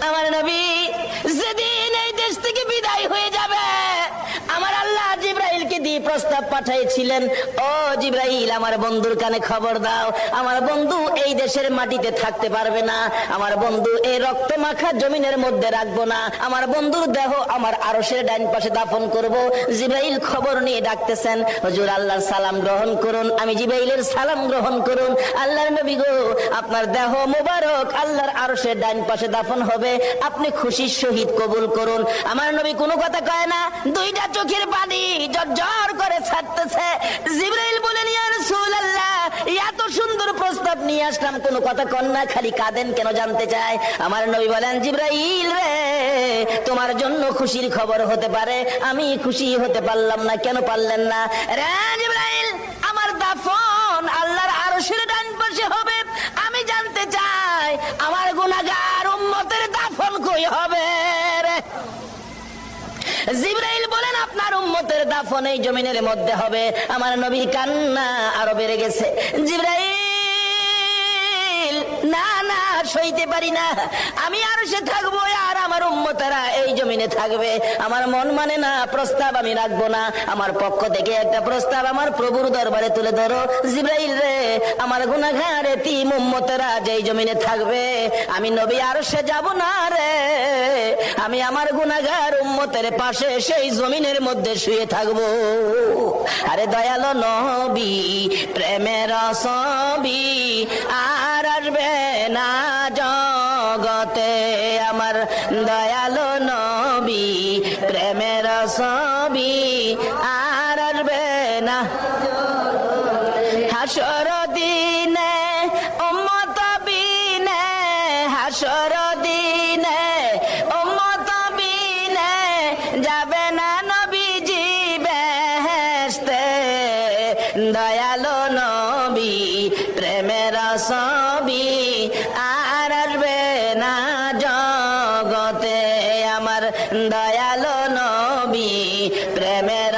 আমার নবী যেদিন এই দেশ থেকে বিদায় হয়ে যাবে, আমার আল্লাহ জিব্রাইলকে দিয়ে প্রস্তাব পাঠিয়েছিলেন, ও জিব্রাইল আমার বন্ধুর কানে খবর দাও, আমার বন্ধু এই দেশের মাটিতে থাকতে পারবে না, আমার বন্ধু এই রক্ত মাখা জমিনের মধ্যে রাখবো না, আমার বন্ধুর দেহ আমার আরশের ডাইন পাশে দাফন করব। জিব্রাইল খবর নিয়ে ডাকতেছেন, হুজুর আল্লাহর সালাম গ্রহণ করুন। আমি জিব্রাইলের সালাম গ্রহণ করুন। আল্লাহর নবী গো, আপনার দেহ মোবারক আল্লাহর আরশের ডাইন পাশে দাফন হবে, আপনি খুশির সহিত কবুল করুন। আমার নবী কোনো কথা কয় না, দুইটা চোখের পানি ঝরঝর করে ছাড়তেছে। জিব্রাইল বলেন, ইয়া রাসূলুল্লাহ, এত সুন্দর প্রস্তাব নিয়ে আসলাম, কোনো কথা কন না, খালি কাঁদেন কেন জানতে চাই। আমার নবী বলেন, জিব্রাইল রে, তোমার জন্য খুশির খবর হতে পারে, আমি খুশি হতে পারলাম না। কেন পারলেন না? রে জিব্রাইল, আমার দাফন আল্লাহর আরশের ডান পাশে হবে, আমি জানতে চাই আমার গুনাহগার উম্মতের দাফন কই হবে রে? জিব্রাইল বলেন, আপনার উম্মতের দাফন এই জমিনের মধ্যে হবে। আমার নবীর কান্না আরো বেড়ে গেছে। জিব্রাইল, না না, সইতে পারি না, আমি আরশে থাকবো আর আমার উম্মতেরা এই জমিনে থাকবে। আমার মন মানে না, প্রস্তাব আমি রাখবো না। আমার পক্ষ থেকে একটা প্রস্তাব আমার প্রভুর দরবারে তুলে ধরো। জিব্রাইল রে, আমার গুনাহগার এতিম উম্মতেরা যেই জমিনে থাকবে, আমি নবী আরশে যাব না রে, আমি আমার গুনাহগার উম্মতের পাশে সেই জমিনের মধ্যে শুয়ে থাকবো। আরে দয়ালো নবী, প্রেমের ছবি আর আসবে না জগতে, আমার দয়ালো নবী, প্রেমের ছবি আর আসবে না। হাসর দিনে উম্মত বিনে, হাসর দিনে উম্মত বিনে যাবে না নবীজি বেহেশতে। দয়ালো নবী, প্রেমের ছবি আর আসবে না জগতে, আমার দয়ালো নবী, প্রেমের